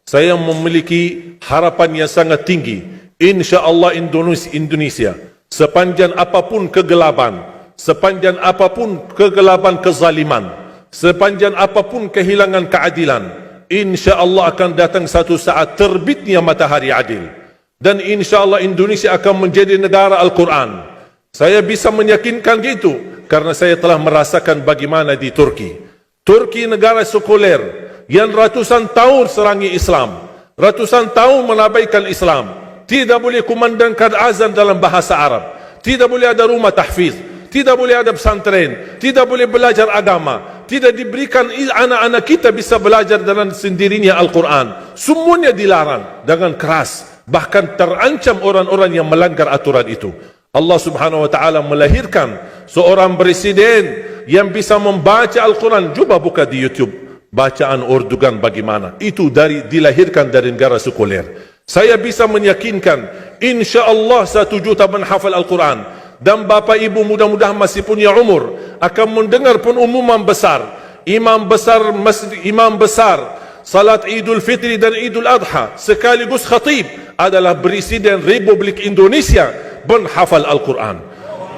saya memiliki harapan yang sangat tinggi. InsyaAllah Indonesia, sepanjang apapun kegelapan, sepanjang apapun kegelapan kezaliman, sepanjang apapun kehilangan keadilan, InsyaAllah akan datang satu saat terbitnya matahari adil. Dan InsyaAllah Indonesia akan menjadi negara Al-Quran. Saya bisa meyakinkan gitu karena saya telah merasakan bagaimana di Turki. Turki negara sekuler yang ratusan tahun serangi Islam, ratusan tahun menabaikan Islam, tidak boleh kumandangkan azan dalam bahasa Arab, tidak boleh ada rumah tahfiz, tidak boleh ada pesantren, tidak boleh belajar agama, tidak diberikan anak-anak kita bisa belajar dengan sendirinya Al-Quran. Semuanya dilarang dengan keras, bahkan terancam orang-orang yang melanggar aturan itu. Allah subhanahu wa ta'ala melahirkan seorang presiden yang bisa membaca Al-Quran. Coba buka di YouTube bacaan Erdogan bagaimana. Itu dilahirkan dari negara sekuler. Saya bisa meyakinkan InsyaAllah 1 juta menghafal Al-Quran. Dan bapa ibu mudah-mudahan masih punya umur akan mendengar pengumuman besar. Imam besar salat Idul Fitri dan Idul Adha sekaligus khatib adalah Presiden Republik Indonesia menghafal Al-Quran.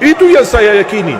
Itu yang saya yakini.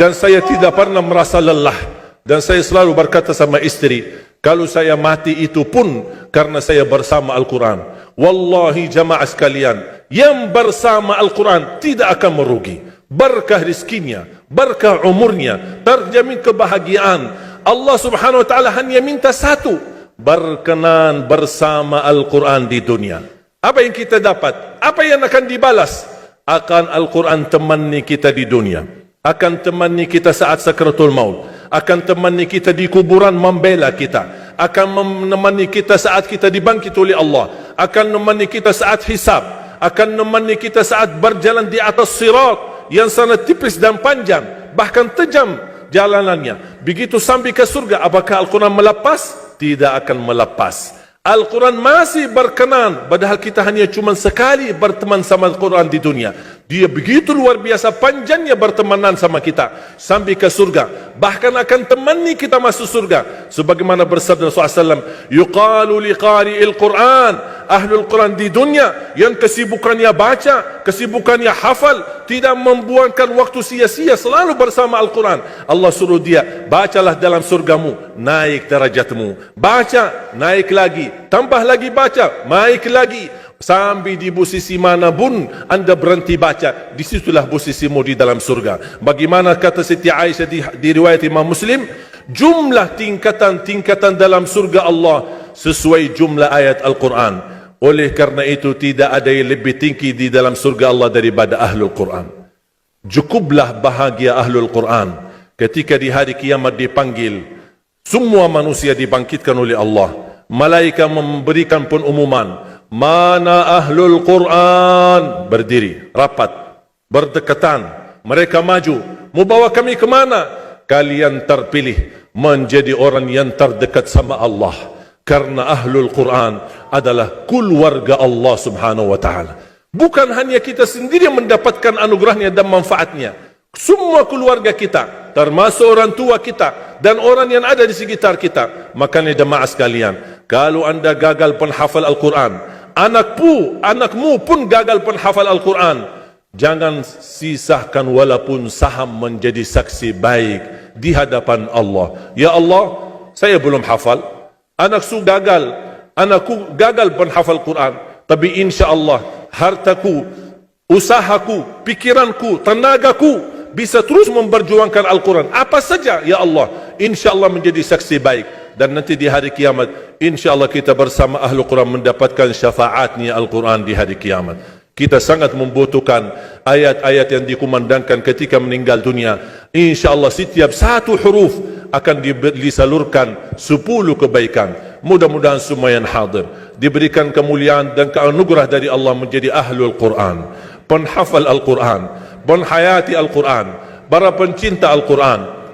Dan saya tidak pernah merasa lelah. Dan saya selalu berkata sama istri, kalau saya mati itu pun karena saya bersama Al-Quran. Wallahi jamaah sekalian, yang bersama Al-Quran tidak akan merugi. Berkah rizkinya, berkah umurnya, terjamin kebahagiaan. Allah subhanahu wa ta'ala hanya minta satu, berkenan bersama Al-Quran di dunia. Apa yang kita dapat? Apa yang akan dibalas? Akan Al-Quran temani kita di dunia, akan temani kita saat sakratul maut, akan temani kita di kuburan membela kita, akan menemani kita saat kita dibangkit oleh Allah, akan menemani kita saat hisab, akan menemani kita saat berjalan di atas sirat yang sangat tipis dan panjang, bahkan tajam jalanannya. Begitu sampai ke surga, apakah Al-Quran melepas? Tidak akan melepas. Al-Quran masih berkenan, padahal kita hanya cuma sekali berteman sama Al-Quran di dunia. Dia begitu luar biasa panjangnya bertemanan sama kita sampai ke surga. Bahkan akan temani kita masuk surga. Sebagaimana bersabda Rasulullah SAW, yuqalu liqari'il Quran, ahlul Quran di dunia yang kesibukannya baca, kesibukannya hafal, tidak membuangkan waktu sia-sia, selalu bersama Al-Quran. Allah suruh dia, bacalah dalam surgamu, naik derajatmu. Baca, naik lagi, tambah lagi baca, naik lagi. Sampai di posisi mana pun anda berhenti baca, disitulah posisimu di dalam surga. Bagaimana kata Siti Aisyah di riwayat Imam Muslim, jumlah tingkatan-tingkatan dalam surga Allah sesuai jumlah ayat Al-Quran. Oleh karena itu tidak ada yang lebih tinggi di dalam surga Allah daripada Ahlul Quran. Cukuplah bahagia Ahlul Quran ketika di hari kiamat dipanggil, semua manusia dibangkitkan oleh Allah. Malaikat memberikan pengumuman, mana Ahlul Quran? Berdiri, rapat, berdekatan. Mereka maju, mau bawa kami ke mana? Kalian terpilih menjadi orang yang terdekat sama Allah. Karena Ahlul Quran adalah keluarga Allah subhanahu wa ta'ala. Bukan hanya kita sendiri yang mendapatkan anugerahnya dan manfaatnya. Semua keluarga kita, termasuk orang tua kita dan orang yang ada di sekitar kita. Makanya jemaah sekalian, kalau anda gagal penghafal Al-Quran, anakmu pun gagal penghafal Al-Quran, jangan sisakan walaupun saham menjadi saksi baik di hadapan Allah. Ya Allah, saya belum hafal, anakku gagal penghafal Quran, tapi insya-Allah hartaku, usahaku, pikiranku, tenagaku bisa terus memperjuangkan Al-Quran. Apa saja ya Allah, insya-Allah menjadi saksi baik. Dan nanti di hari kiamat, insya-Allah kita bersama Ahlul Quran mendapatkan syafaatnya Al-Quran di hari kiamat. Kita sangat membutuhkan ayat-ayat yang dikumandangkan ketika meninggal dunia. InsyaAllah setiap satu huruf akan disalurkan 10 kebaikan. Mudah-mudahan semua yang hadir diberikan kemuliaan dan keanugerah dari Allah menjadi Ahlul Quran, penghafal Al-Quran, penghayati Al-Quran, para pencinta Al-Quran,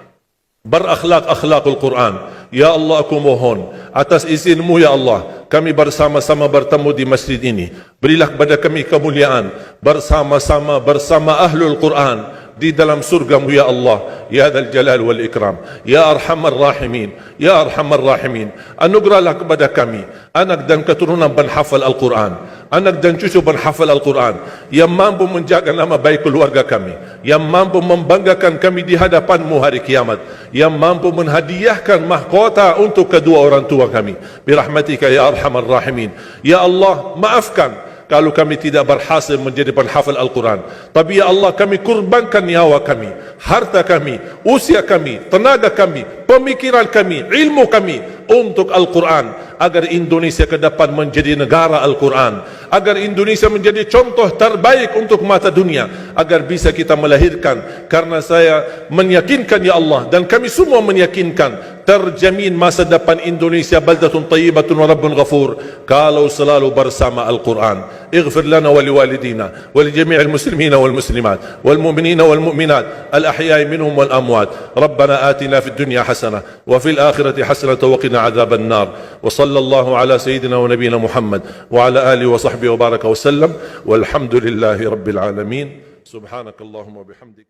berakhlak-akhlakul Quran. Ya Allah, aku mohon atas izinmu ya Allah, kami bersama-sama bertemu di masjid ini. Berilah kepada kami kemuliaan bersama-sama bersama Ahlul Quran, di dalam surgamu ya Allah, ya Dzal Jalal wal Ikram, ya Arhamar Rahimin, ya Arhamar Rahimin. Anugerahlah kepada kami anak dan keturunan penghafal Al-Quran, anak dan cucu penghafal Al-Quran yang mampu menjaga nama baik keluarga kami, yang mampu membanggakan kami di hadapan-Mu hari kiamat, yang mampu menghadiahkan mahkota untuk kedua orang tua kami. Birahmatika ya Arhamar Rahimin. Ya Allah, maafkan kalau kami tidak berhasil menjadi penghafal Al-Quran. Tapi ya Allah, kami kurbankan nyawa kami, harta kami, usia kami, tenaga kami, pemikiran kami, ilmu kami untuk Al-Quran, agar Indonesia ke depan menjadi negara Al-Quran, agar Indonesia menjadi contoh terbaik untuk mata dunia, agar bisa kita melahirkan. Karena saya meyakinkan ya Allah, dan kami semua meyakinkan, terjamin masa depan Indonesia baldatun tayyibatun wa rabbun ghafur kalau selalu bersama Al-Quran. اغفر لنا ولوالدينا ولجميع المسلمين والمسلمات والمؤمنين والمؤمنات الأحياء منهم والأموات. ربنا آتنا في الدنيا حسنة وفي الآخرة حسنة وقنا عذاب النار. وصلى الله على سيدنا ونبينا محمد وعلى آله وصحبه وبارك وسلم والحمد لله رب العالمين. سبحانك اللهم وبحمدك.